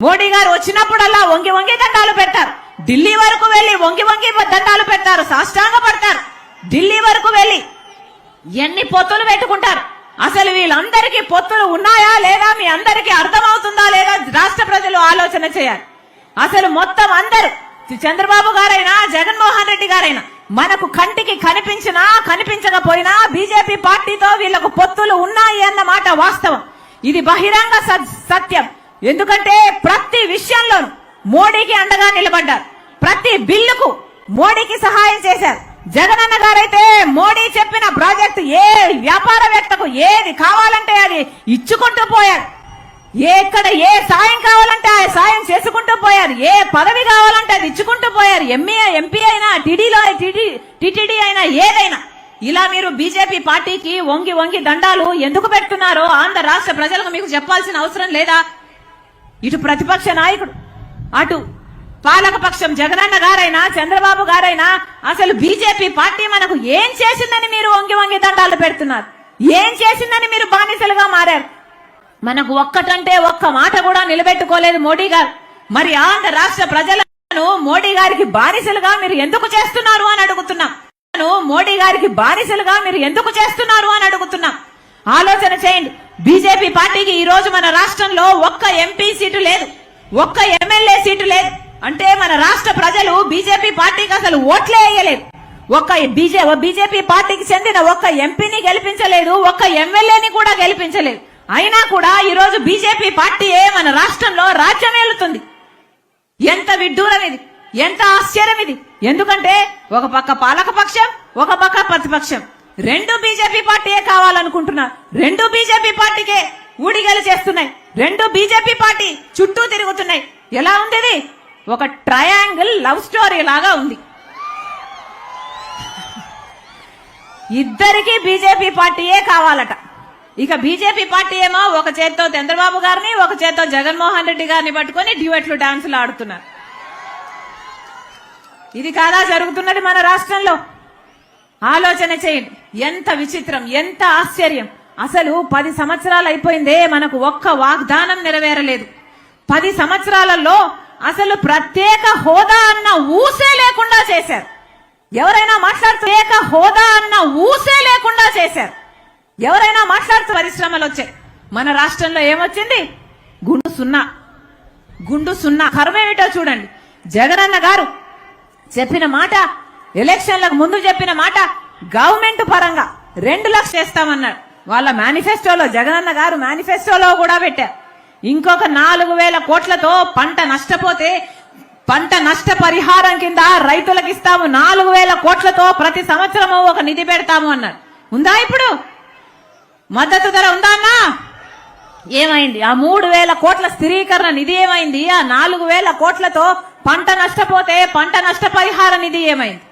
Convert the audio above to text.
మోడీ గారు వచ్చినప్పుడల్లా వంగి వంగి దండాలు పెడతారు. ఢిల్లీ వరకు వెళ్లి వంగి వంగి దండాలు పెడతారు, సాష్టాంగ పడతారు. ఢిల్లీ వరకు వెళ్లి ఎన్ని పొత్తులు పెట్టుకుంటారు. అసలు వీళ్ళందరికీ పొత్తులు ఉన్నాయా లేదా మీ అందరికీ అర్థమవుతుందా లేదా రాష్ట్ర ప్రజలు ఆలోచన చేయాలి. అసలు మొత్తం అందరూ చంద్రబాబు గారైనా జగన్మోహన్ రెడ్డి గారైనా మనకు కంటికి కనిపించినా కనిపించకపోయినా బీజేపీ పార్టీతో వీళ్లకు పొత్తులు ఉన్నాయి అన్న మాట వాస్తవం. ఇది బహిరంగ సత్యం. ఎందుకంటే ప్రతి విషయంలోనూ మోడీకి అండగా నిలబడ్డారు. ప్రతి బిల్లుకు మోడీకి సహాయం చేశారు. జగనన్న గారైతే మోడీ చెప్పిన ప్రాజెక్టు ఏ వ్యాపారవేత్తకు ఏది కావాలంటే అది ఇచ్చుకుంటూ పోయారు. ఎక్కడ ఏ సాయం కావాలంటే ఆ సాయం చేసుకుంటూ పోయారు. ఏ పదవి కావాలంటే అది ఇచ్చుకుంటూ పోయారు. ఎంపీ అయినా టిటిడి అయినా ఏదైనా. ఇలా మీరు బీజేపీ పార్టీకి వంగి వంగి దండాలు ఎందుకు పెడుతున్నారో ఆంధ్ర రాష్ట్ర ప్రజలకు మీకు చెప్పాల్సిన అవసరం లేదా? ఇటు ప్రతిపక్ష నాయకుడు, అటు పాలకపక్షం జగనన్న గారైనా చంద్రబాబు గారైనా అసలు బీజేపీ పార్టీ మనకు ఏం చేసిందని మీరు వంగి వంగి దండాలు పెడుతున్నారు? ఏం చేసిందని మీరు బానిసలుగా మారారు? మనకు ఒక్కటంటే ఒక్క మాట కూడా నిలబెట్టుకోలేదు మోడీ గారు. మరి ఆంధ్ర రాష్ట్ర ప్రజలను మోడీ గారికి బానిసలుగా మీరు ఎందుకు చేస్తున్నారు అని అడుగుతున్నాం. మోడీ గారికి బానిసలుగా మీరు ఎందుకు చేస్తున్నారు అని అడుగుతున్నాం. ఆలోచన చేయండి. బీజేపీ పార్టీకి ఈ రోజు మన రాష్ట్రంలో ఒక్క ఎంపీ సీటు లేదు, ఒక్క ఎమ్మెల్యే సీటు లేదు. అంటే మన రాష్ట్ర ప్రజలు బీజేపీ పార్టీకి అసలు ఓట్లే వేయలేదు. ఒక్క బీజేపీ పార్టీకి చెందిన ఒక్క ఎంపీని గెలిపించలేదు, ఒక్క ఎమ్మెల్యేని కూడా గెలిపించలేదు. అయినా కూడా ఈ రోజు బీజేపీ పార్టీయే మన రాష్ట్రంలో రాజ్యం ఏలుతుంది. ఎంత విడ్డూరం ఇది, ఎంత ఆశ్చర్యం ఇది. ఎందుకంటే ఒక పక్క పాలకపక్షం, ఒక పక్క ప్రతిపక్షం, రెండు బీజేపీ పార్టీయే కావాలనుకుంటున్నారు. రెండు బీజేపీ పార్టీకే ఊడిగలు చేస్తున్నాయి. రెండు బీజేపీ పార్టీ చుట్టూ తిరుగుతున్నాయి. ఎలా ఉంది ఇది? ఒక ట్రయాంగిల్ లవ్ స్టోరీ లాగా ఉంది. ఇద్దరికి బీజేపీ పార్టీయే కావాలట. ఇక బీజేపీ పార్టీ ఏమో ఒక చేత్తో చంద్రబాబు గారిని, ఒక చేత్తో జగన్మోహన్ రెడ్డి గారిని పట్టుకుని డ్యూయెట్లు డాన్సులు ఆడుతున్నారు. ఇది కాదా జరుగుతున్నది మన రాష్ట్రంలో? ఆలోచన చేయండి. ఎంత విచిత్రం, ఎంత ఆశ్చర్యం. అసలు 10 సంవత్సరాలు అయిపోయిందే, మనకు ఒక్క వాగ్దానం నెరవేరలేదు. 10 సంవత్సరాలలో అసలు ప్రత్యేక హోదా అన్న ఊసే లేకుండా చేశారు. ఎవరైనా మాట్లాడుతూ ప్రత్యేక హోదా అన్న ఊసే లేకుండా చేశారు. ఎవరైనా మాట్లాడుతూ పరిశ్రమలు వచ్చాయి. మన రాష్ట్రంలో ఏమొచ్చింది? గుండు సున్నా. కర్మేమిటో చూడండి. జగనన్న గారు చెప్పిన మాట, ఎలక్షన్లకు ముందు చెప్పిన మాట, గవర్నమెంట్ పరంగా 2 లక్షలు చేస్తామన్నారు. వాళ్ళ మేనిఫెస్టోలో, జగనన్న గారు మేనిఫెస్టోలో కూడా పెట్టారు. ఇంకొక 4,000 కోట్లతో పంట నష్టపోతే పంట నష్ట పరిహారం కింద రైతులకు ఇస్తాము. 4,000 కోట్లతో ప్రతి సంవత్సరము ఒక నిధి పెడతాము అన్నారు. ఉందా? ఇప్పుడు మద్దతు ధర ఉందా అన్నా? ఏమైంది? ఆ 3,000 కోట్ల స్థిరీకరణ నిధి ఏమైంది? ఆ 4,000 కోట్లతో పంట నష్టపోతే పంట నష్ట పరిహార నిధి ఏమైంది?